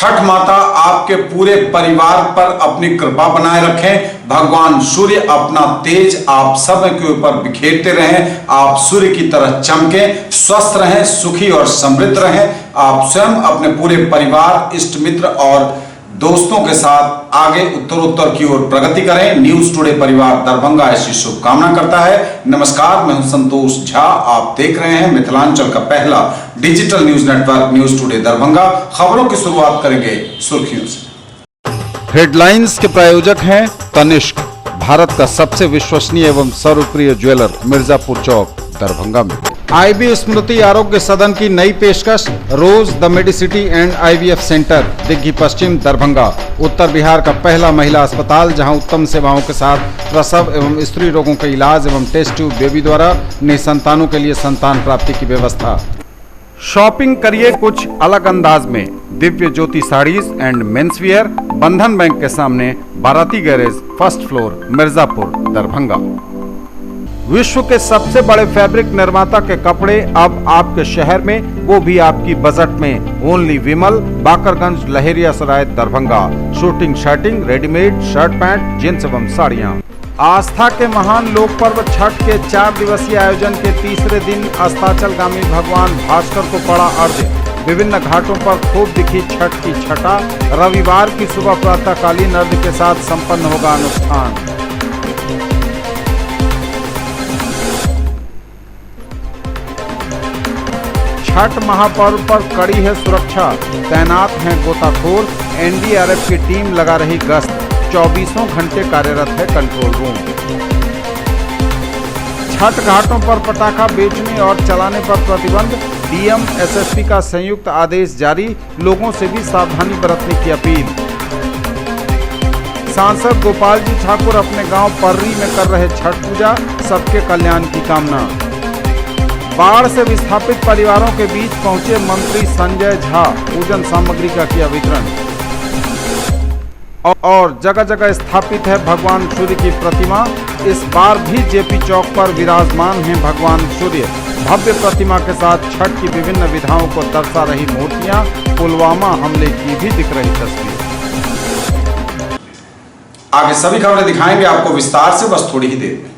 छठ माता आपके पूरे परिवार पर अपनी कृपा बनाए रखें। भगवान सूर्य अपना तेज आप सब के ऊपर बिखेरते रहें। आप सूर्य की तरह चमकें, स्वस्थ रहें, सुखी और समृद्ध रहें। आप स्वयं अपने पूरे परिवार, इष्ट मित्र और दोस्तों के साथ आगे उत्तरोत्तर की ओर प्रगति करें। न्यूज टुडे परिवार दरभंगा ऐसी शुभकामना करता है। नमस्कार, मैं हूं संतोष झा। आप देख रहे हैं मिथिलांचल का पहला digital news network news today Darbhanga. खबरों की शुरुआत करेंगे सुर्खियों से। हेडलाइंस के प्रायोजक हैं तनिष्क, भारत का सबसे विश्वसनीय एवं सर्वप्रिय ज्वेलर, मिर्जापुर चौक दरभंगा में। आईबी स्मृति आरोग्य सदन की नई पेशकश, Rose the Medicity and IVF centre, Digghi Paschim Darbhanga. उत्तर बिहार का पहला महिला अस्पताल जहां उत्तम सेवाओं के साथ प्रसव एवं स्त्री रोगों के इलाज एवं टेस्ट ट्यूब बेबी द्वारा निसंतानों के लिए संतान प्राप्ति की व्यवस्था। शॉपिंग करिए कुछ अलग अंदाज में, दिव्य ज्योति साड़ीज एंड मेंसवियर, बंधन बैंक के सामने, बाराती garage, first floor, Mirzapur Darbhanga. विश्व के सबसे बड़े फैब्रिक निर्माता के कपड़े अब आपके शहर में, वो भी आपकी बजट में। Only Vimal, Bakarganj, Laheriasarai Darbhanga. Suiting, shirting, readymade shirt pant, jeans एवं साड़ियाँ। आस्था के महान लोक पर्व छठ के 4 दिवसीय आयोजन के तीसरे दिन अस्ताचलगामी भगवान भास्कर को पड़ा अर्घ्य। विभिन्न घाटों पर खूब दिखी छठ की छटा। रविवार की सुबह प्रातःकालीन अर्घ्य के साथ संपन्न होगा अनुष्ठान। छठ महापर्व पर कड़ी है सुरक्षा, तैनात हैं गोताखोर। एनडीआरएफ की टीम लगा रही गश्त, 24 घंटे कार्यरत है कंट्रोल रूम। छठ घाटों पर पटाखा बेचने और चलाने पर प्रतिबंध, डीएम एसएसपी का संयुक्त आदेश जारी। लोगों से भी सावधानी बरतने की अपील। सांसद गोपाल जी ठाकुर अपने गांव पर्री में कर रहे छठ पूजा, सबके कल्याण की कामना। बाढ़ से विस्थापित परिवारों के बीच पहुंचे मंत्री संजय झा, पूजन सामग्री का किया वितरण। और जगह जगह स्थापित है भगवान सूर्य की प्रतिमा। इस बार भी जेपी चौक पर विराजमान हैं भगवान सूर्य। भव्य प्रतिमा के साथ छठ की विभिन्न विधाओं को दर्शा रही मूर्तियां। पुलवामा हमले की भी दिख रही तस्वीर। आगे सभी खबरें दिखाएंगे आपको विस्तार से, बस थोड़ी ही देर में।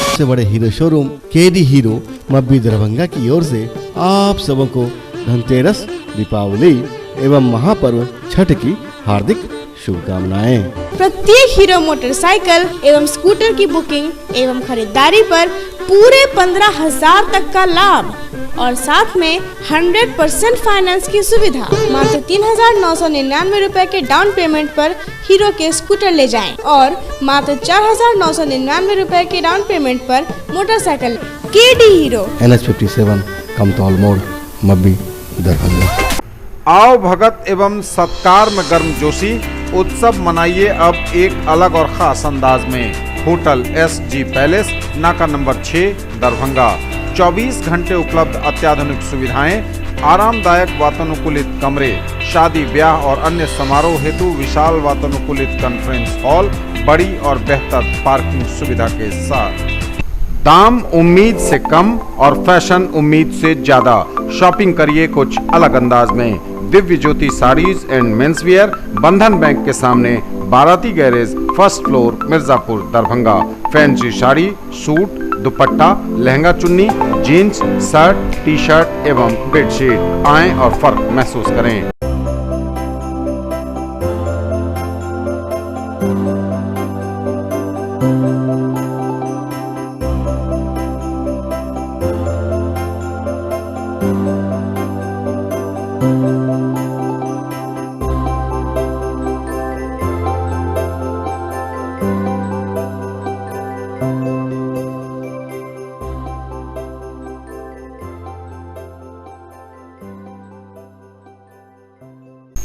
सबसे बड़े hero showroom KD hero Mabbi Darbhanga की ओर से आप सबों को धनतेरस, दीपावली एवं महापर्व छठ की हार्दिक शुभकामनाएं। प्रत्येक हीरो मोटरसाइकिल एवं स्कूटर की बुकिंग एवं खरीदारी पर पूरे 15,000 तक का लाभ और साथ में 100% फाइनेंस की सुविधा। मात्र 3,999 रुपए के डाउन पेमेंट पर हीरो के स्कूटर ले जाएं और मात्र 4,999 रुपए के डाउन पेमेंट पर motorcycle. KD hero, NH57 Kamtaul मोड़, मब्बी दरभंगा। आओ भगत एवं सत्कार में गर्मजोशी, उत्सव मनाइए अब एक अलग और खास अंदाज में। होटल SG पैलेस, नाका नंबर 6 दरभंगा। 24 घंटे उपलब्ध अत्याधुनिक सुविधाएं, आरामदायक वातानुकूलित कमरे, शादी ब्याह और अन्य समारोह हेतु विशाल वातानुकूलित कॉन्फ्रेंस हॉल, बड़ी और बेहतर पार्किंग सुविधा के साथ। दाम उम्मीद से कम और फैशन उम्मीद से ज्यादा। शॉपिंग करिए कुछ अलग अंदाज में। दिव्य ज्योति साड़ीज एंड मेंसवियर, बंधन बैंक के सामने, बाराती garage, first floor, Mirzapur Darbhanga. Fancy sari, suit, दुपट्टा, लहंगा चुन्नी, जीन्स, शर्ट, टी शर्ट एवं बेडशीट। आएं और फर्क महसूस करें।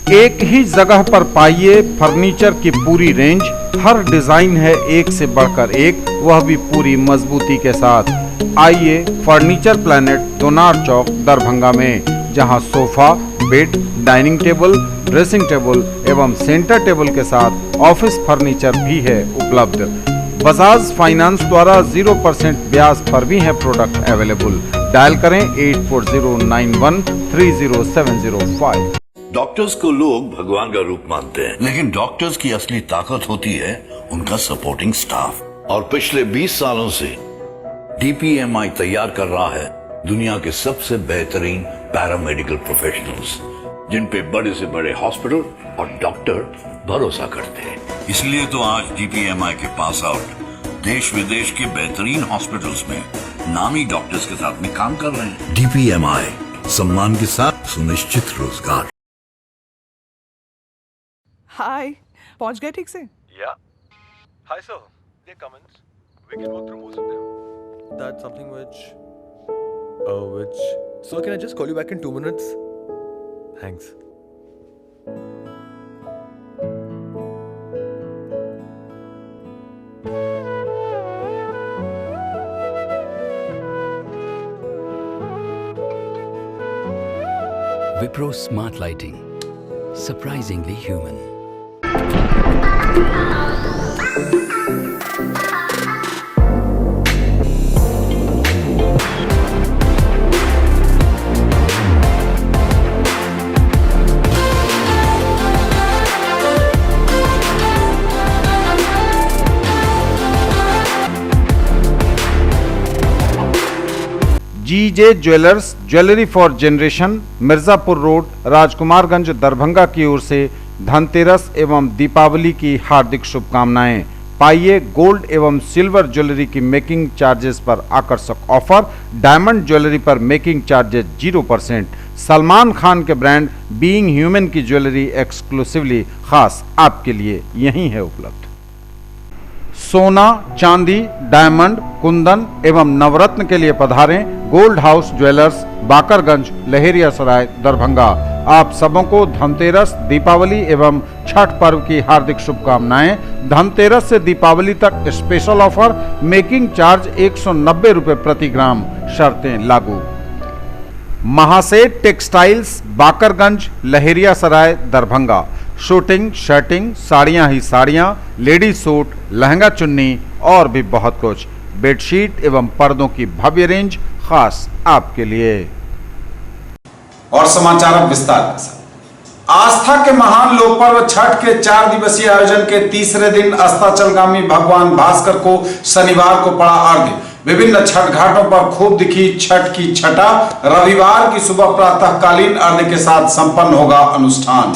एक ही जगह पर पाइए फर्नीचर की पूरी रेंज। हर डिजाइन है एक से बढ़कर एक, वह भी पूरी मजबूती के साथ। आइए फर्नीचर प्लैनेट, दोनार चौक दरभंगा में, जहां sofa, bed, dining table, dressing table एवं सेंटर टेबल के साथ ऑफिस फर्नीचर भी है उपलब्ध। बजाज फाइनेंस द्वारा 0% ब्याज पर भी है प्रोडक्ट अवेलेबल। डायल करें 8409130705। डॉक्टर्स को लोग भगवान का रूप मानते हैं, लेकिन डॉक्टर्स की असली ताकत होती है उनका सपोर्टिंग स्टाफ। और पिछले 20 सालों से DPMI तैयार कर रहा है दुनिया के सबसे बेहतरीन पैरामेडिकल प्रोफेशनल्स, जिन पे बड़े से बड़े हॉस्पिटल और डॉक्टर भरोसा करते हैं। इसलिए तो आज DPMI के पास आउट देश विदेश के बेहतरीन हॉस्पिटल्स में नामी डॉक्टर्स के साथ में काम कर रहे हैं। DPMI, सम्मान के साथ सुनिश्चित रोजगार। हाय, पहुंच गए ठीक से? Yeah. Hi, sir. They're comments. We can work through most of them. That's something which. Sir, can I just call you back in 2 minutes? Thanks. Wipro Smart Lighting. Surprisingly human. GJ jewellers, jewellery for generation, Mirzapur road, Rajkumarganj, Darbhanga की ओर से धनतेरस एवं दीपावली की हार्दिक शुभकामनाएं। पाइए gold एवं silver jewellery की making charges पर आकर्षक ऑफर। डायमंड ज्वेलरी पर मेकिंग चार्जेस 0%। सलमान खान के ब्रांड बीइंग ह्यूमन की ज्वेलरी एक्सक्लूसिवली खास आपके लिए यहीं है उपलब्ध। सोना, चांदी, डायमंड, कुंदन एवं नवरत्न के लिए पधारें gold house jewellers, Bakarganj, Laheriasarai, Darbhanga. आप सबों को धनतेरस, दीपावली एवं छठ पर्व की हार्दिक शुभकामनाएं। धनतेरस से दीपावली तक स्पेशल ऑफर, मेकिंग चार्ज 190 रुपए प्रति ग्राम, शर्तें लागू। Mahaseth textiles, Bakarganj, Laheriasarai, Darbhanga. Suiting, shirting, साड़ियां ही साड़ियां, लेडीज सूट, लहंगा चुन्नी और भी बहुत कुछ। बेडशीट एवं पर्दों की भव्य रेंज खास आपके लिए। और समाचार अब विस्तार के साथ। आस्था के महान लोक पर्व छठ के 4 दिवसीय आयोजन के तीसरे दिन अस्ताचलगामी भगवान भास्कर को शनिवार को पड़ा अर्घ्य। विभिन्न छठ घाटों पर खूब दिखी छठ की छटा। रविवार की सुबह प्रातःकालीन अर्घ्य के साथ संपन्न होगा अनुष्ठान।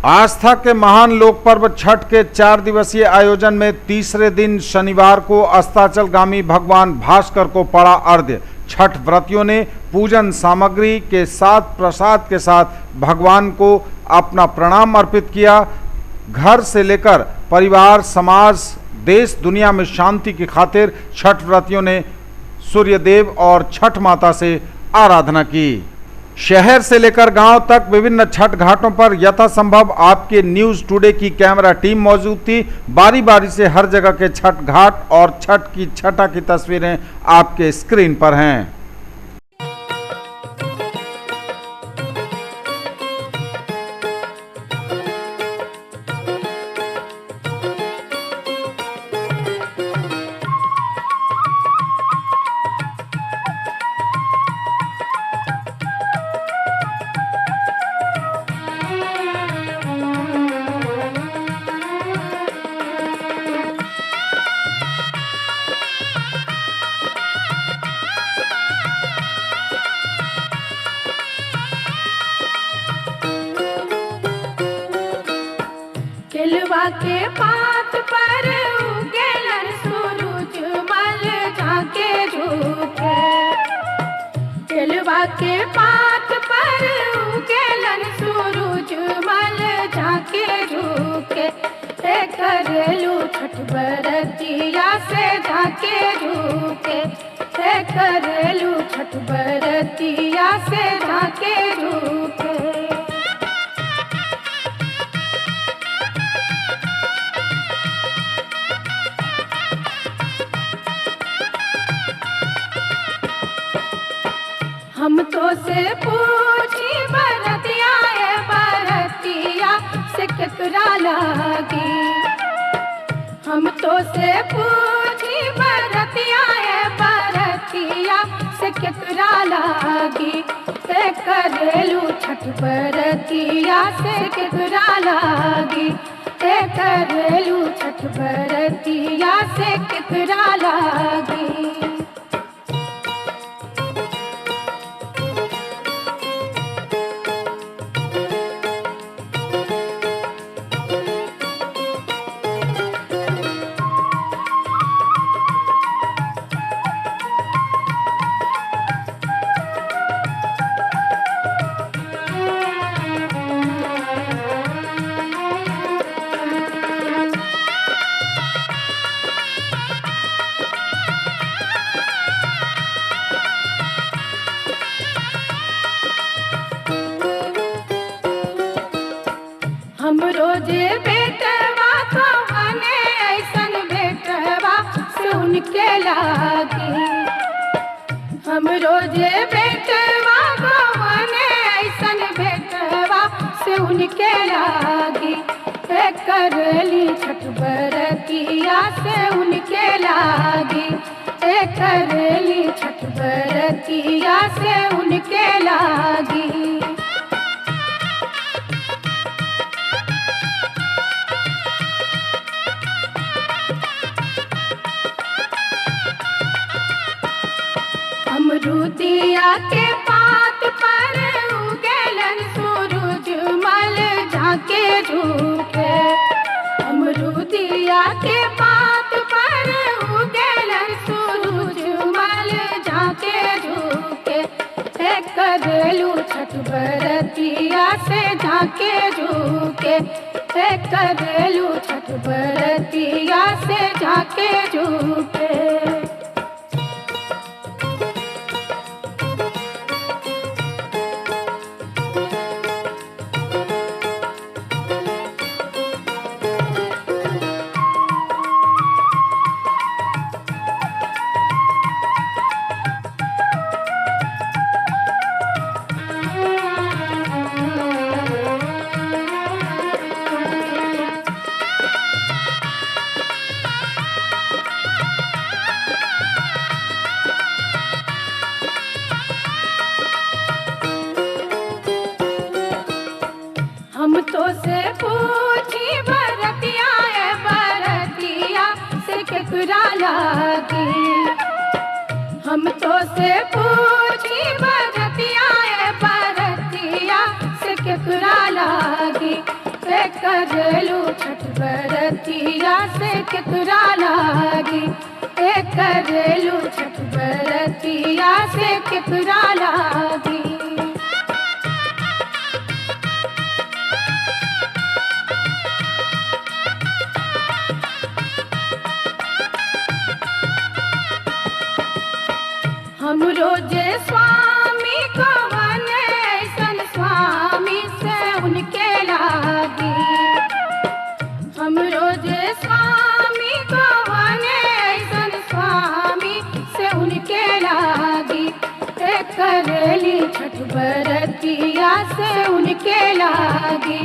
आस्था के महान लोक पर्व छठ के 4 दिवसीय आयोजन में तीसरे दिन शनिवार को अस्ताचलगामी भगवान भास्कर को पड़ा अर्घ्य। छठ व्रतियों ने पूजन सामग्री के साथ प्रसाद के साथ भगवान को अपना प्रणाम अर्पित किया। घर से लेकर परिवार, समाज, देश दुनिया में शांति की खातिर छठ व्रतियों ने सूर्यदेव और छठ माता से आराधना की। शहर से लेकर गांव तक विभिन्न छठ घाटों पर यथासंभव आपके न्यूज टुडे की कैमरा टीम मौजूद थी। बारी बारी से हर जगह के छठ घाट और छठ की छठा की तस्वीरें आपके स्क्रीन पर हैं। केलवा के पात पर उगेलन सूरज मल जाके झुके। केलवा के पात पर उगेलन सूरज मल जाके झुके। करेलू छठ बरतिया से जाके झुके। करेलू छठ बरतिया से जाके झुके। हम तो से पूछी बरतिया बरतिया से केकरा लागी। हम तो से पूछी बरतिया बरतिया से केकरा लागी करेलू छठ बरतिया से केकरा लागी करेलू छठ बरतिया से केकरा लागी। हम रोजे बेटवा कवने ऐसन बेटवा से उनके लागी। हम रोजे बेटवा कवने ऐसन बेटवा से उनके लागी करली छठ बरतिया से उनके लागी करली छठ बरतिया से उनके लागी। अमरूदिया के पात पर उगलन सूरज मल झाके झूके। अमरूदिया के पात पर उगलन सूरज मल झाके झूके करलू छठ बरतिया से झाके झूके करलू छठ बरतिया से झाके झूके। हम तो से पूछी बरतिया बरतिया से केकरा लागी। हम तो से पूछी बरतिया बरतिया से केकरा लागी करलू छठ बरतिया से केकरा लागी करलू छठ बरतिया से केकरा लागी। हम रोजे स्वामी कवन ऐसन स्वामी से उनके लागी। हम रोजे स्वामी कवन ऐसन स्वामी से उनके लागी करली छठ बरतिया से उनके लागी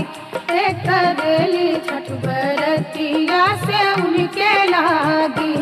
करली छठ बरतिया से उनके लागी।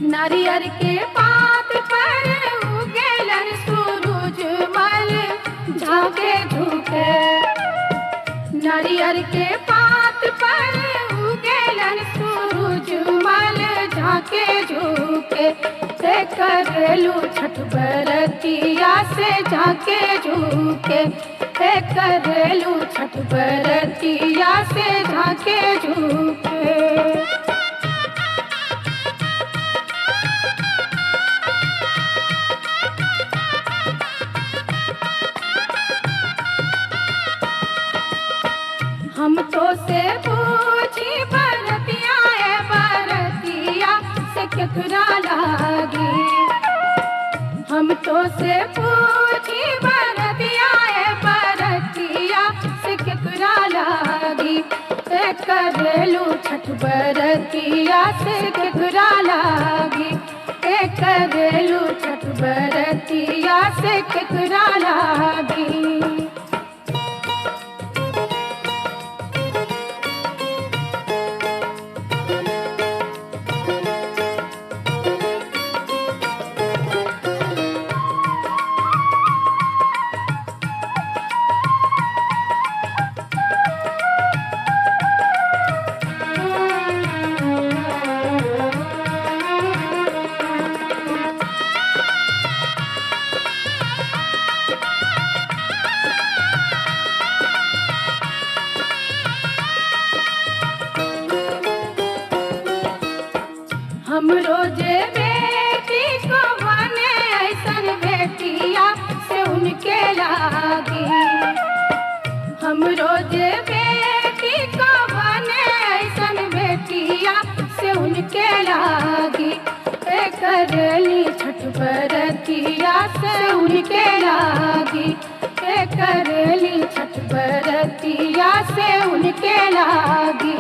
नारियर के पात पर उगलन सूरज मल झाके झूके। नारियर के पात पर उगलन सूरज मल झाके झूके करलू छठ बरतिया से झाके झूके करलू छठ बरतिया से झाके झूके। हम तो से पूछी बरतिया ए बरतिया से केकरा लागी। हम तो से पूछी बरतिया ए बरतिया से केकरा लागी। ए करेलू छठ बरतिया से केकरा लागी। ए करेलू छठ बरतिया से केकरा लागी। हम रोजे बेटी को बने ऐसन बेटिया से उनके लागी। हम रोजे बेटी को बने ऐसन बेटिया से उनके लागी। ए करेली छठ बरतिया से उनके लागी। ए करेली छठ बरतिया से उनके लागी।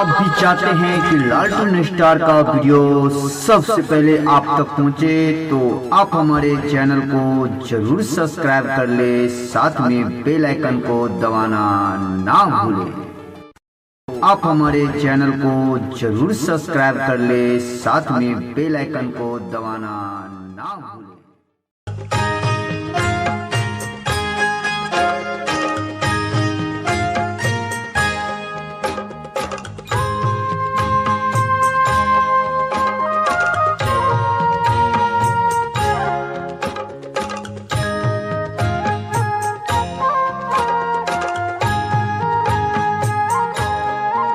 आप भी चाहते हैं कि लालटन स्टार का वीडियो सबसे पहले आप तक पहुंचे, तो आप हमारे चैनल को जरूर सब्सक्राइब कर ले, साथ में बेल आइकन को दबाना ना भूलें। आप हमारे चैनल को जरूर सब्सक्राइब कर ले, साथ में बेल आइकन को दबाना ना भूलें।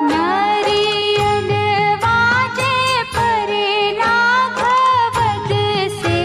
नारियल वाजे परे लाघवत से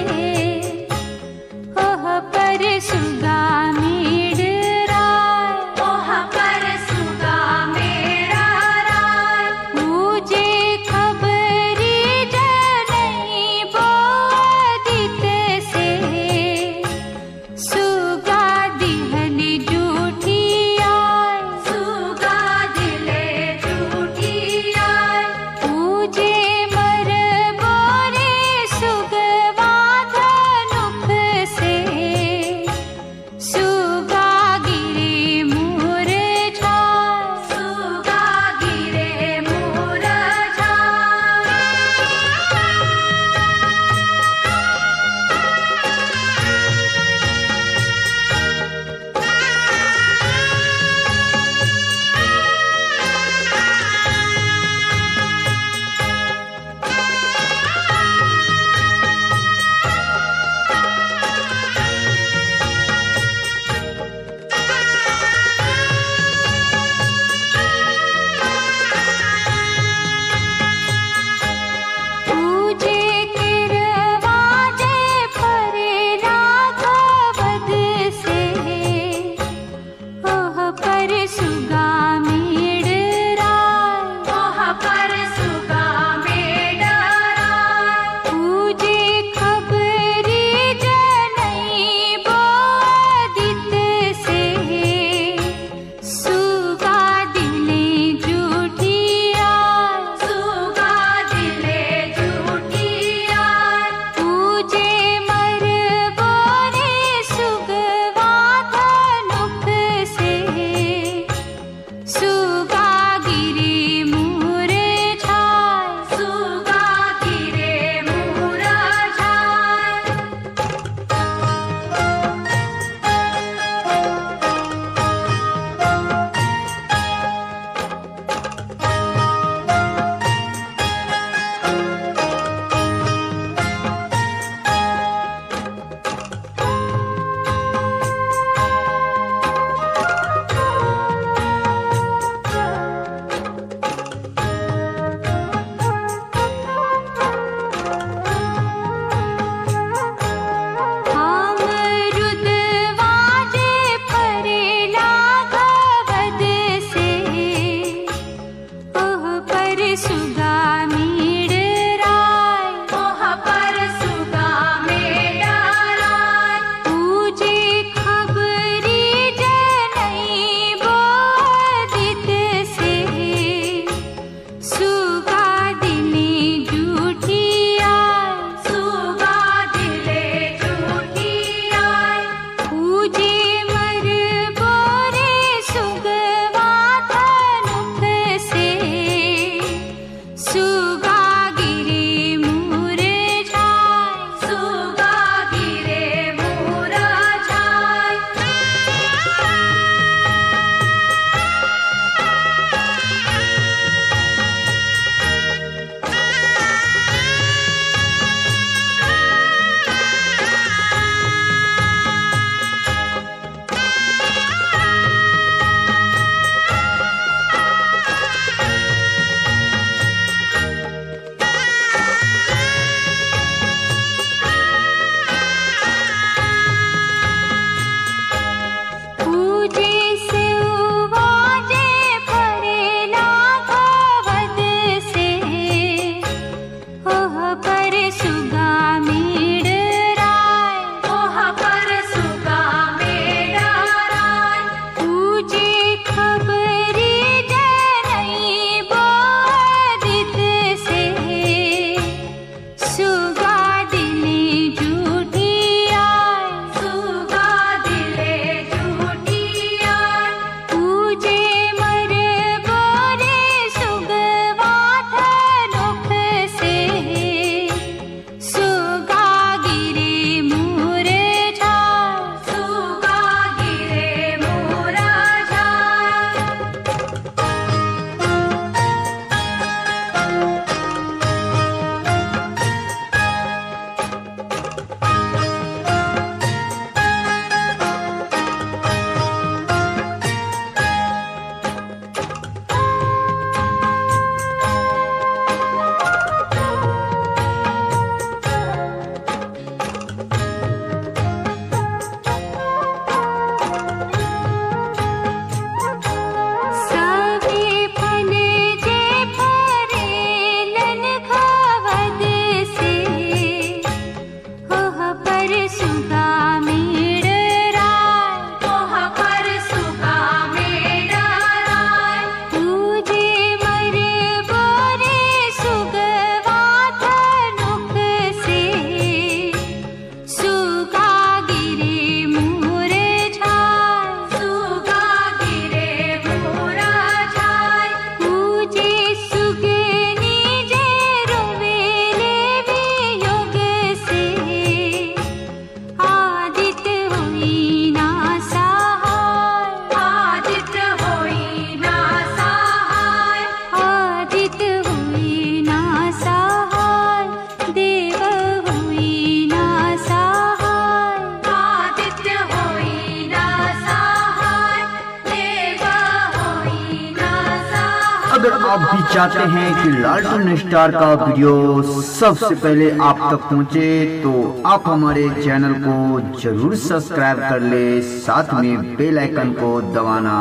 अगर आप भी चाहते हैं कि लालटन स्टार का वीडियो सबसे पहले आप तक पहुंचे तो आप हमारे चैनल को जरूर सब्सक्राइब कर ले, साथ में बेल आइकन को दबाना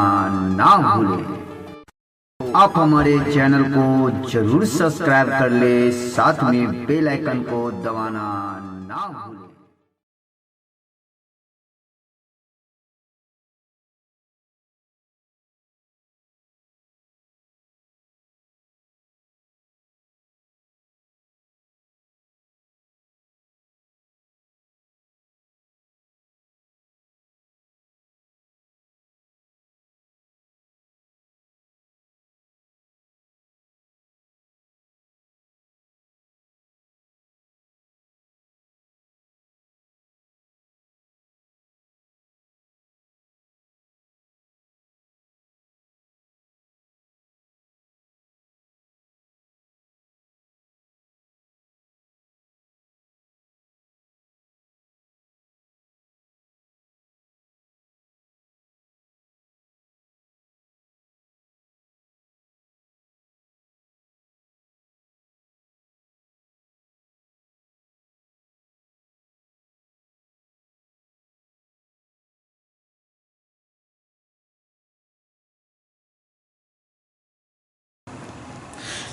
ना भूलें। आप हमारे चैनल को जरूर सब्सक्राइब कर ले, साथ में बेल आइकन को दबाना ना भूलें।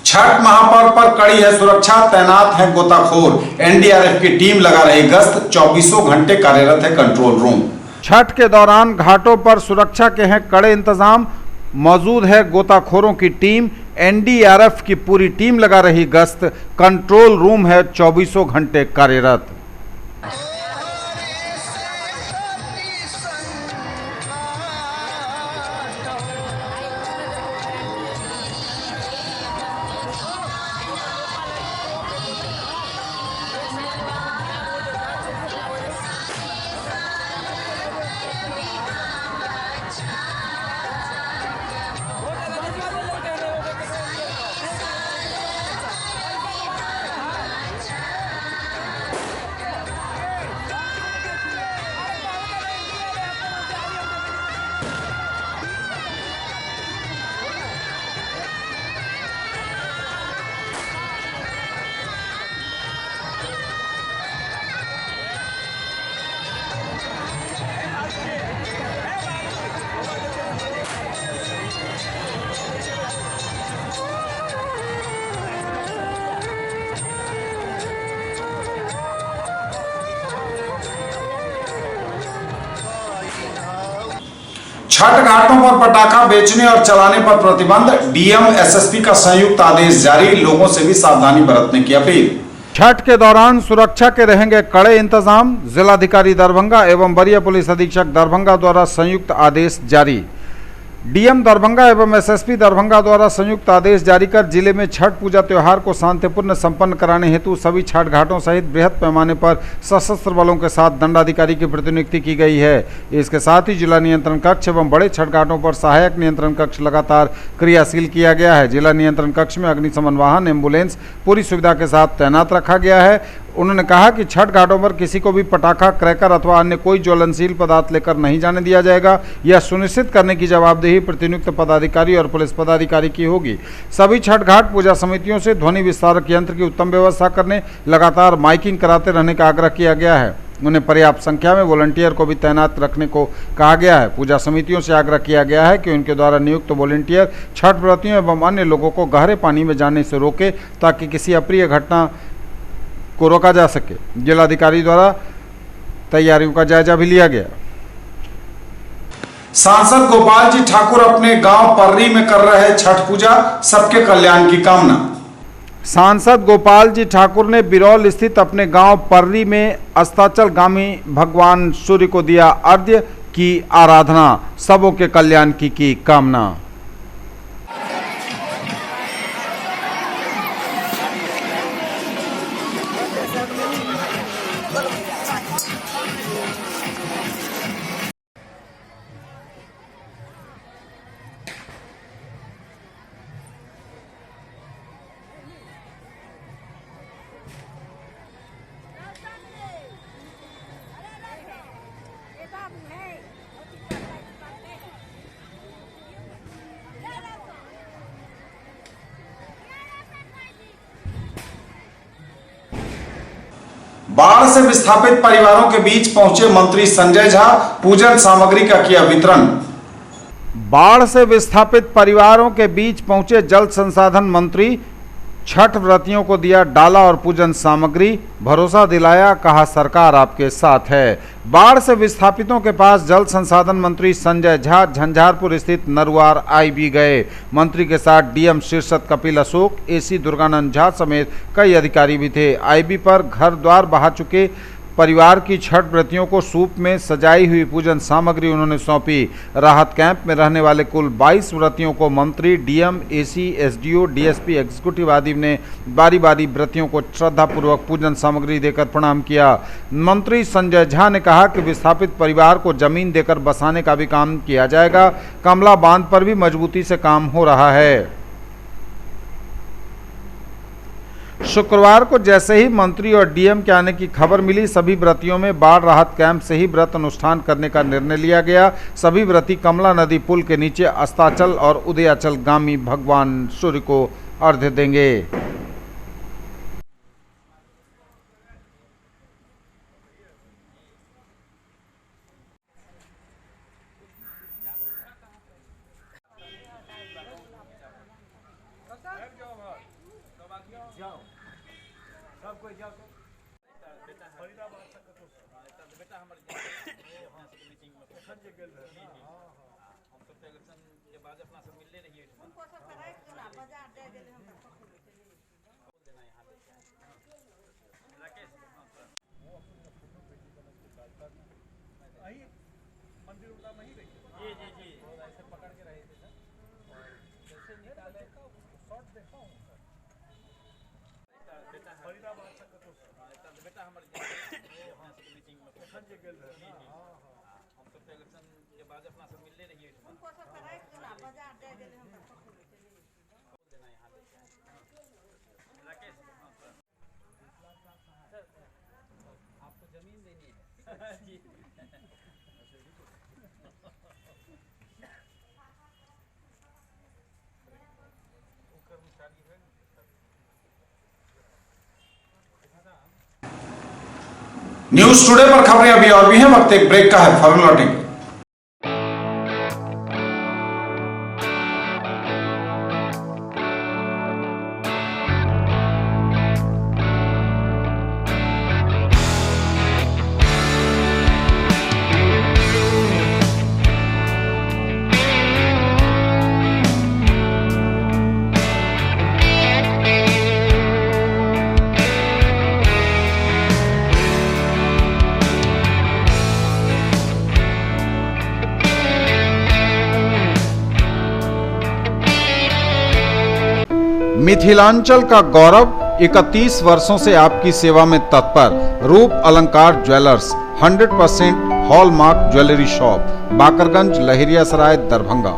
छठ महापर्व पर कड़ी है सुरक्षा, तैनात है गोताखोर। एनडीआरएफ की टीम लगा रही गश्त, 24 घंटे कार्यरत है कंट्रोल रूम। छठ के दौरान घाटों पर सुरक्षा के हैं कड़े इंतजाम, मौजूद है गोताखोरों की टीम। एनडीआरएफ की पूरी टीम लगा रही गश्त, कंट्रोल रूम है 24 घंटे कार्यरत। छठ घाटों पर पटाखा बेचने और चलाने पर प्रतिबंध, डीएम एसएसपी का संयुक्त आदेश जारी, लोगों से भी सावधानी बरतने की अपील। छठ के दौरान सुरक्षा के रहेंगे कड़े इंतजाम, जिलाधिकारी दरभंगा एवं वरीय पुलिस अधीक्षक दरभंगा द्वारा संयुक्त आदेश जारी। डीएम दरभंगा एवं एसएसपी दरभंगा द्वारा संयुक्त आदेश जारी कर जिले में छठ पूजा त्योहार को शांतिपूर्ण संपन्न कराने हेतु सभी छठ घाटों सहित बृहद पैमाने पर सशस्त्र बलों के साथ दंडाधिकारी की प्रतिनियुक्ति की गई है। इसके साथ ही जिला नियंत्रण कक्ष एवं बड़े छठ घाटों पर सहायक नियंत्रण कक्ष लगातार क्रियाशील किया गया है। जिला नियंत्रण कक्ष में अग्निशमन वाहन, एम्बुलेंस पूरी सुविधा के साथ तैनात रखा गया है। उन्होंने कहा कि छठ घाटों पर किसी को भी पटाखा, क्रैकर अथवा अन्य कोई ज्वलनशील पदार्थ लेकर नहीं जाने दिया जाएगा। यह सुनिश्चित करने की जवाबदेही प्रतिनियुक्त पदाधिकारी और पुलिस पदाधिकारी की होगी। सभी छठ घाट पूजा समितियों से ध्वनि विस्तारक यंत्र की उत्तम व्यवस्था करने, लगातार माइकिंग कराते रहने का आग्रह किया गया है। उन्हें पर्याप्त संख्या में वॉलंटियर को भी तैनात रखने को कहा गया है। पूजा समितियों से आग्रह किया गया है कि उनके द्वारा नियुक्त वॉलंटियर छठ व्रतियों एवं अन्य लोगों को गहरे पानी में जाने से रोके ताकि किसी अप्रिय घटना को रोका जा सके। जिलाधिकारी द्वारा तैयारियों का जायजा भी लिया गया। सांसद गोपाल जी ठाकुर अपने गांव पर्री में कर रहे छठ पूजा, सबके कल्याण की कामना। सांसद गोपाल जी ठाकुर ने बिरौल स्थित अपने गांव पर्री में अस्ताचलगामी भगवान सूर्य को दिया अर्घ्य, की आराधना, सबों के कल्याण की कामना। बाढ़ से विस्थापित परिवारों के बीच पहुंचे मंत्री संजय झा, पूजन सामग्री का किया वितरण। बाढ़ से विस्थापित परिवारों के बीच पहुंचे जल संसाधन मंत्री, छठ व्रतियों को दिया डाला और पूजन सामग्री, भरोसा दिलाया, कहा सरकार आपके साथ है। बाढ़ से विस्थापितों के पास जल संसाधन मंत्री संजय झा झंझारपुर स्थित नरुआर आईबी गए। मंत्री के साथ डीएम शीर्षद कपिल अशोक, एसी दुर्गानंद झा समेत कई अधिकारी भी थे। आईबी पर घर द्वार बहा चुके परिवार की छठ व्रतियों को सूप में सजाई हुई पूजन सामग्री उन्होंने सौंपी। राहत कैंप में रहने वाले कुल 22 व्रतियों को मंत्री, DM, AC, SDO, DSP, executive आदि ने बारी बारी व्रतियों को श्रद्धापूर्वक पूजन सामग्री देकर प्रणाम किया। मंत्री संजय झा ने कहा कि विस्थापित परिवार को जमीन देकर बसाने का भी काम किया जाएगा। कमला बांध पर भी मजबूती से काम हो रहा है। शुक्रवार को जैसे ही मंत्री और डीएम के आने की खबर मिली, सभी व्रतियों में बाढ़ राहत कैंप से ही व्रत अनुष्ठान करने का निर्णय लिया गया। सभी व्रती कमला नदी पुल के नीचे अस्ताचल और उदयाचल गामी भगवान सूर्य को अर्घ्य देंगे। न्यूज टुडे पर खबरें अभी और भी हैं, वक्त एक ब्रेक का है, फौरन लौटेंगे। मिथिलांचल का गौरव 31 वर्षों से आपकी सेवा में तत्पर रूप अलंकार jewellers 100% hallmark jewellery shop, Bakarganj, Laheriasarai, Darbhanga.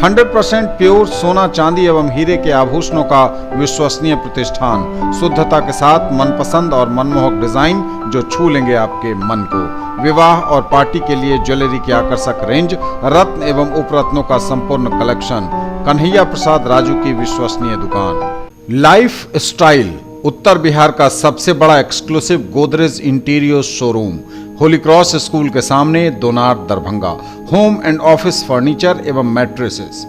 100% pure सोना, चांदी एवं हीरे के आभूषणों का विश्वसनीय प्रतिष्ठान, शुद्धता के साथ मनपसंद और मनमोहक डिजाइन जो छू लेंगे आपके मन को। विवाह और पार्टी के लिए ज्वेलरी की आकर्षक रेंज, रत्न एवं उपरत्नों का संपूर्ण कलेक्शन। कन्हैया प्रसाद राजू की विश्वसनीय दुकान। लाइफ स्टाइल उत्तर बिहार का सबसे बड़ा exclusive Godrej interior showroom, Holy Cross school के सामने, Donar, Darbhanga. Home and office furniture एवं mattresses,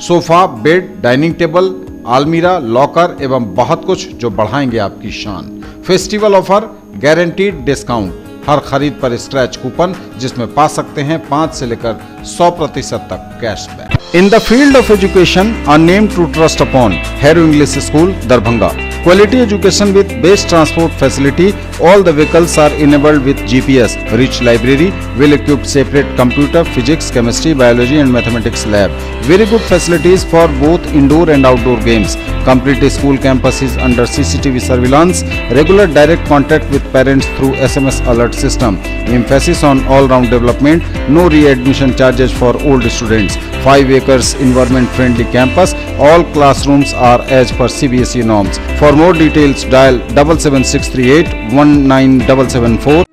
sofa, bed, dining table, आलमीरा, लॉकर एवं बहुत कुछ जो बढ़ाएंगे आपकी शान। फेस्टिवल ऑफर, गारंटीड डिस्काउंट, हर खरीद पर स्क्रैच कूपन जिसमें पा सकते हैं 5 से लेकर 100% तक cashback. In the field of education, a name to trust upon, Hero English School, Darbhanga. Quality education with best transport facility. All the vehicles are enabled with GPS. Rich library, well-equipped separate computer, physics, chemistry, biology and mathematics lab. Very good facilities for both indoor and outdoor games. Complete school campus is under CCTV surveillance. Regular direct contact with parents through SMS alert system. Emphasis on all-round development. No readmission charges for old students. 5 acres environment friendly campus. All classrooms are as per CBSE norms. For more details dial 77638 19774.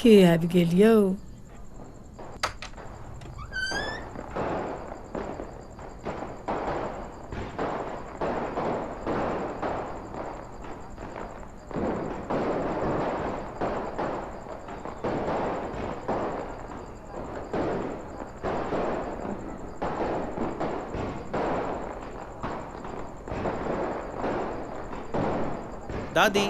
के आबि गेलियौ। दादी,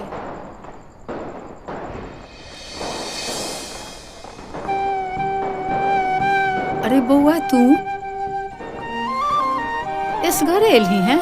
अरे बउआ तू इस घर एलही हैं?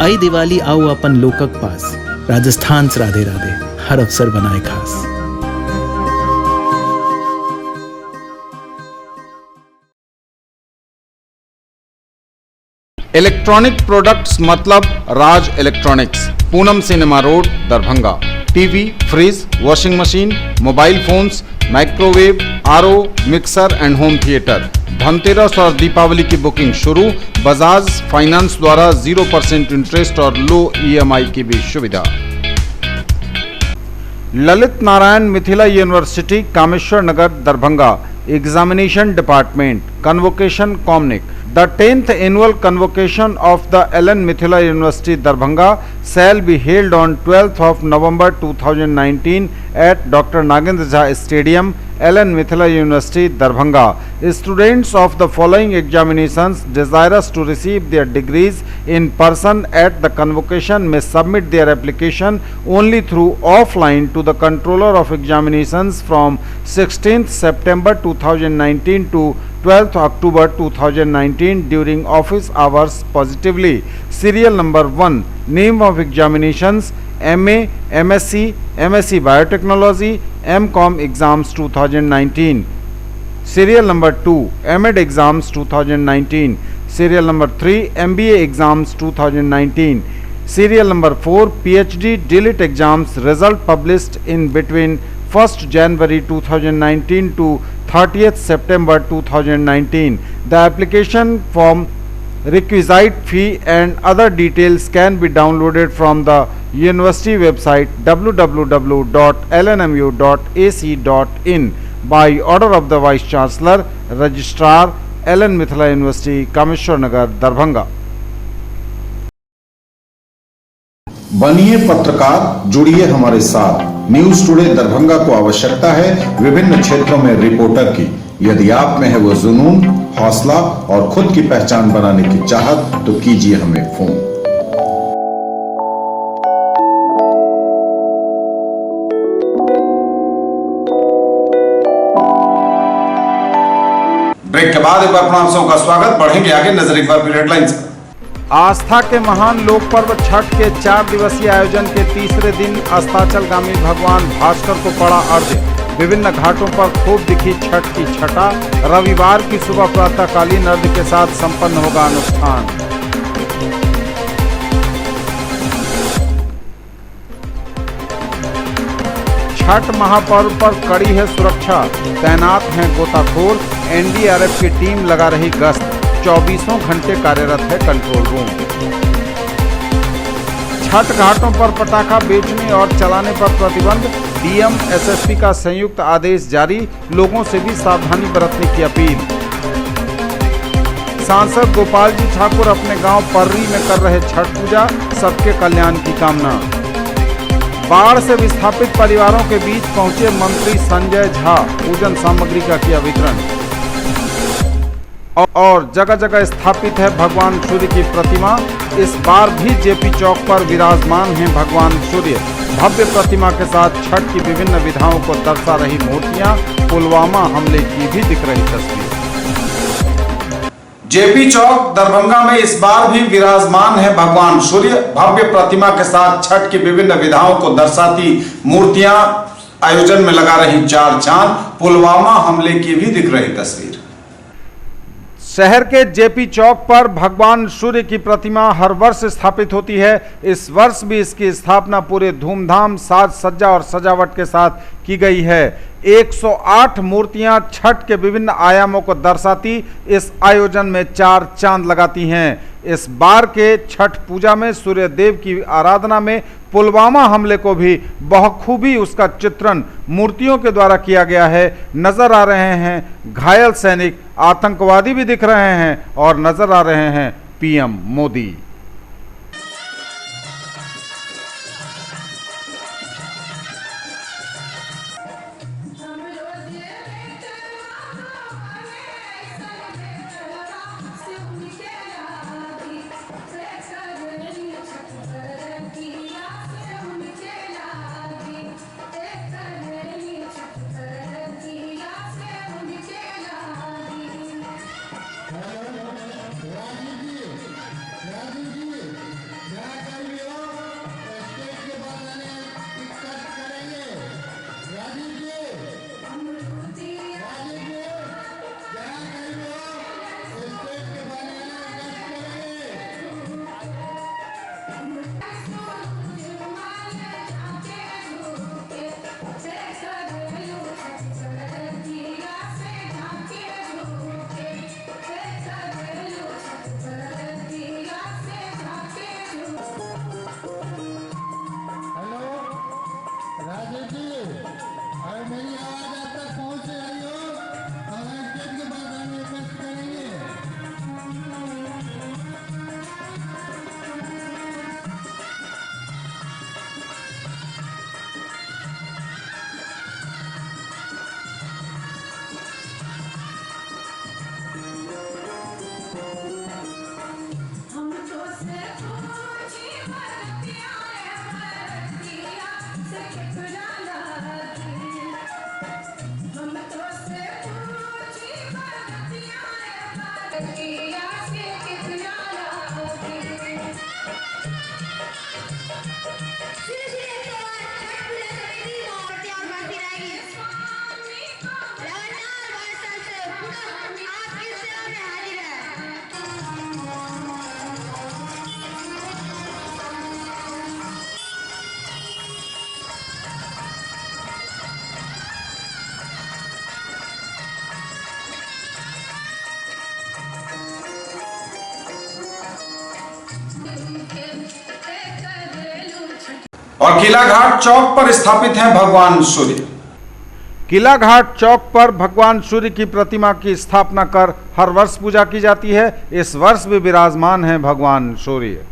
आई दिवाली आओ अपन लोकक पास, राजस्थान से राधे राधे हर अवसर बनाए खास। इलेक्ट्रॉनिक प्रोडक्ट्स मतलब Raj electronics, Poonam cinema road, Darbhanga. TV, fridge, washing machine, mobile phones, microwave, RO, mixer and home theatre. Dhanteras और दीपावली की बुकिंग शुरू। बजाज फाइनेंस द्वारा 0% इंटरेस्ट और लो ईएमआई की भी सुविधा। Lalit Narayan Mithila university, Kameshwar Nagar, Darbhanga. Examination department, convocation कॉमनिक। The 10th annual convocation of the Ellen Mithila University Darbhanga shall be held on 12th of November 2019 at Dr. Nagendra Jha Stadium, Ellen Mithila University Darbhanga. Students of the following examinations desirous to receive their degrees in person at the convocation may submit their application only through offline to the Controller of Examinations from 16th September 2019 to 12th October 2019 during office hours positively. Serial number 1, name of examinations: MA, MSc, MSc Biotechnology, MCom exams 2019. Serial number 2, MEd exams 2019. Serial number 3, MBA exams 2019. Serial number 4, PhD DLIT exams result published in between 1st January 2019 to 30th September 2019. The application form, requisite fee and other details can be downloaded from the university website www.lnmu.ac.in by order of the Vice Chancellor, Registrar, Ellen Mithila University, Kameshwar Nagar, Darbhanga. बनिए पत्रकार, जुड़िए हमारे साथ। News today Darbhanga को आवश्यकता है विभिन्न क्षेत्रों में रिपोर्टर की। यदि आप में है वो जुनून, हौसला और खुद की पहचान बनाने की चाहत तो कीजिए हमें फोन। ब्रेक के बाद एक बार पुनः आप सबका स्वागत। बढ़ेंगे आगे, नजर एक बार फिर हेडलाइंस। आस्था के महान लोक पर्व छठ के 4 दिवसीय आयोजन के तीसरे दिन अस्ताचलगामी भगवान भास्कर को पड़ा अर्घ्य। विभिन्न घाटों पर खूब दिखी छठ की छटा। रविवार की सुबह प्रातःकालीन अर्घ्य के साथ संपन्न होगा अनुष्ठान। छठ महापर्व पर कड़ी है सुरक्षा, तैनात हैं गोताखोर। एनडीआरएफ की टीम लगा रही गश्त, 24 घंटे कार्यरत है कंट्रोल रूम। छठ घाटों पर पटाखा बेचने और चलाने पर प्रतिबंध। डीएम एसएसपी का संयुक्त आदेश जारी, लोगों से भी सावधानी बरतने की अपील। सांसद गोपाल जी ठाकुर अपने गांव पर्री में कर रहे छठ पूजा, सबके कल्याण की कामना। बाढ़ से विस्थापित परिवारों के बीच पहुंचे मंत्री संजय झा, पूजन सामग्री का किया वितरण। और जगह जगह स्थापित है भगवान सूर्य की प्रतिमा। इस बार भी जेपी चौक पर विराजमान हैं भगवान सूर्य। भव्य प्रतिमा के साथ छठ की विभिन्न विधाओं को दर्शा रही मूर्तियां। पुलवामा हमले की भी दिख रही तस्वीर। जेपी चौक दरभंगा में इस बार भी विराजमान है भगवान सूर्य। भव्य प्रतिमा के साथ छठ की विभिन्न विधाओं को दर्शाती मूर्तियां, आयोजन में लगा रही 4 चांद। पुलवामा हमले की भी दिख रही तस्वीर। शहर के जेपी चौक पर भगवान सूर्य की प्रतिमा हर वर्ष स्थापित होती है। इस वर्ष भी इसकी स्थापना पूरे धूमधाम, साज सज्जा और सजावट के साथ की गई है। 108 मूर्तियां छठ के विभिन्न आयामों को दर्शाती इस आयोजन में 4 चांद लगाती हैं। इस बार के छठ पूजा में सूर्य देव की आराधना में पुलवामा हमले को भी बखूबी उसका चित्रण मूर्तियों के द्वारा किया गया है। नजर आ रहे हैं घायल सैनिक, आतंकवादी भी दिख रहे हैं और नजर आ रहे हैं पीएम मोदी। और किला घाट चौक पर स्थापित हैं भगवान सूर्य। किला घाट चौक पर भगवान सूर्य की प्रतिमा की स्थापना कर हर वर्ष पूजा की जाती है। इस वर्ष भी विराजमान हैं भगवान सूर्य।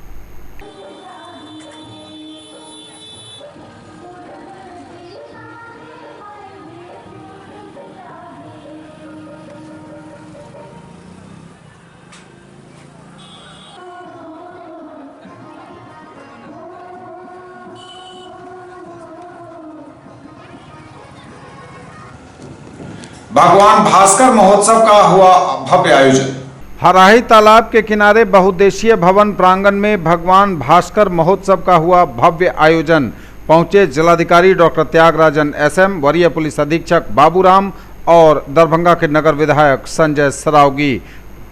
भगवान भास्कर महोत्सव का हुआ भव्य आयोजन। हराही तालाब के किनारे बहुउद्देशीय भवन प्रांगण में भगवान भास्कर महोत्सव का हुआ भव्य आयोजन। पहुंचे जिलाधिकारी डॉक्टर त्यागराजन एसएम, वरीय पुलिस अधीक्षक बाबूराम और दरभंगा के नगर विधायक संजय सरावगी।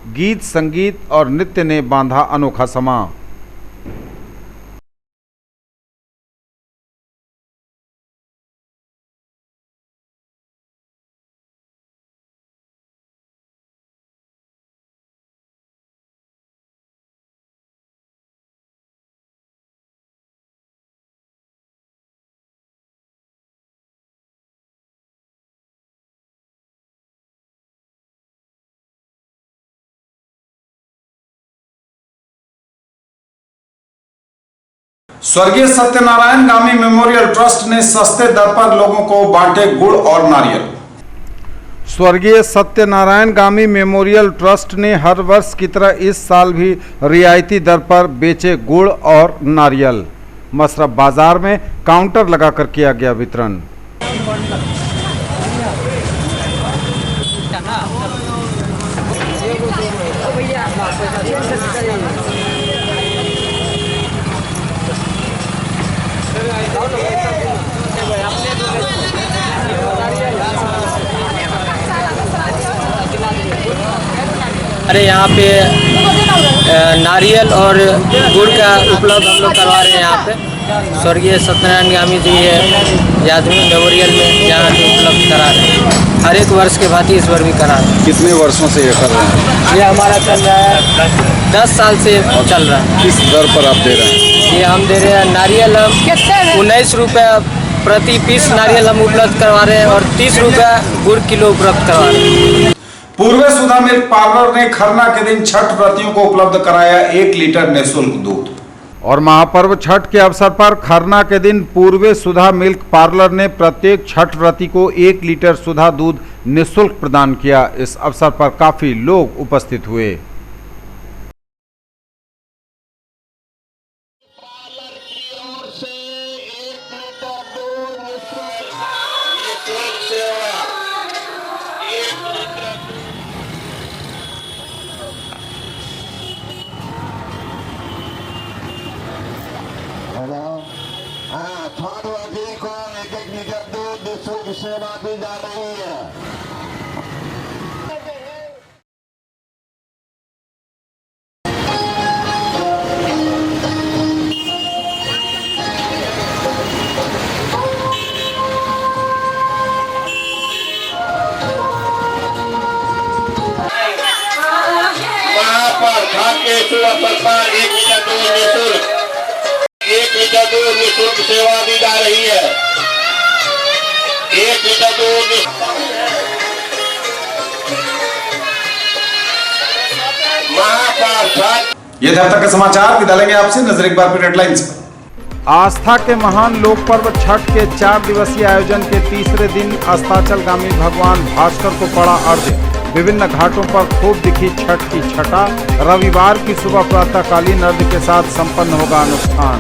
गीत, संगीत और नृत्य ने बांधा अनोखा समा। स्वर्गीय सत्यनारायण गामी मेमोरियल ट्रस्ट ने सस्ते दर पर लोगों को बांटे गुड़ और नारियल। स्वर्गीय सत्यनारायण गामी मेमोरियल ट्रस्ट ने हर वर्ष की तरह इस साल भी रियायती दर पर बेचे गुड़ और नारियल। मसरफ बाजार में काउंटर लगाकर किया गया वितरण। अरे यहाँ पे नारियल और गुड़ का उपलब्ध हम लोग करवा रहे हैं। यहाँ पे स्वर्गीय सत्यनारायण गामी जी है यादवी मेमोरियल में यहाँ पे उपलब्ध करा रहे हैं। हर एक वर्ष के भांति इस बार भी करा रहे हैं। कितने वर्षों से ये कर रहे हैं? ये हमारा चल रहा है 10 साल से चल रहा है। किस दर पर आप दे रहे हैं? ये हम दे रहे हैं नारियल हम 19 रुपये प्रति पीस नारियल हम उपलब्ध करवा रहे हैं और 30 रुपये गुड़ किलो उपलब्ध करवा रहे हैं। पूर्व सुधा मिल्क पार्लर ने खरना के दिन छठ व्रतियों को उपलब्ध कराया 1 लीटर निःशुल्क दूध। और महापर्व छठ के अवसर पर खरना के दिन पूर्व सुधा मिल्क पार्लर ने प्रत्येक छठ व्रती को 1 लीटर सुधा दूध निःशुल्क प्रदान किया। इस अवसर पर काफी लोग उपस्थित हुए। सेवा दी जा रही है। वहाँ पर खाके सरकार 1 लीटर दूध निःशुल्क 1 लीटर दूध निःशुल्क सेवा दी जा रही है। 1 लीटर दूध। ये थे अब तक के समाचार। विदा लेंगे आपसे, नजर एक बार फिर हेडलाइंस पर। आस्था के महान लोक पर्व छठ के 4 दिवसीय आयोजन के तीसरे दिन अस्ताचलगामी भगवान भास्कर को पड़ा अर्घ्य। विभिन्न घाटों पर खूब दिखी छठ की छटा। रविवार की सुबह प्रातःकालीन अर्घ्य के साथ संपन्न होगा अनुष्ठान।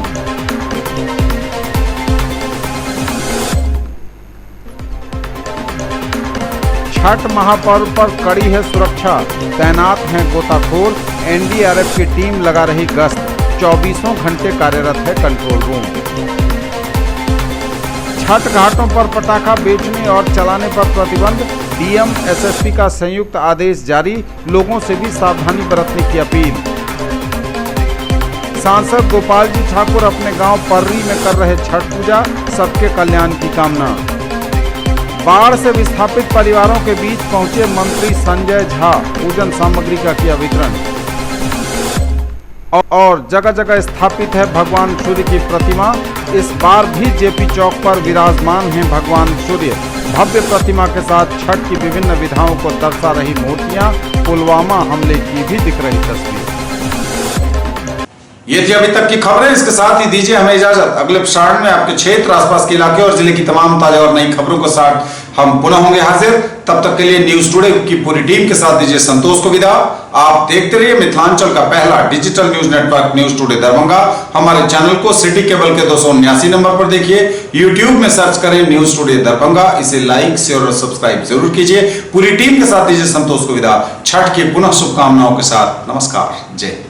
छठ महापर्व पर कड़ी है सुरक्षा, तैनात हैं गोताखोर। एनडीआरएफ की टीम लगा रही गश्त। 24 घंटे कार्यरत है कंट्रोल रूम। छठ घाटों पर पटाखा बेचने और चलाने पर प्रतिबंध। डीएम एसएसपी का संयुक्त आदेश जारी। लोगों से भी सावधानी बरतने की अपील। सांसद गोपाल जी ठाकुर अपने गांव पर्री में कर रहे छठ पूजा। सबके कल्याण की कामना। बाढ़ से विस्थापित परिवारों के बीच पहुंचे मंत्री संजय झा। पूजन सामग्री का किया वितरण। और जगह जगह स्थापित है भगवान सूर्य की प्रतिमा। इस बार भी जेपी चौक पर विराजमान हैं भगवान सूर्य। भव्य प्रतिमा के साथ छठ की विभिन्न विधाओं को दर्शा रही मूर्तियां। पुलवामा हमले की भी दिख रही तस्वीर। ये थी अभी तक की खबरें। इसके साथ ही दीजिए हमें इजाजत। अगले प्रसारण में आपके क्षेत्र, आसपास के इलाके और जिले की तमाम ताजा और नई खबरों के साथ हम पुनः होंगे हाजिर। तब तक के लिए न्यूज टुडे की पूरी टीम के साथ दीजिए संतोष को विदा। आप देखते रहिए मिथिलांचल का पहला digital news network news today Darbhanga. हमारे चैनल को सिटी केबल के 279 नंबर पर देखिए। यूट्यूब में सर्च करें न्यूज टुडे दरभंगा। इसे लाइक शेयर और सब्सक्राइब जरूर कीजिए। पूरी टीम के साथ दीजिए संतोष को विदा। छठ की पुनः शुभकामनाओं के साथ नमस्कार। जय हिंद।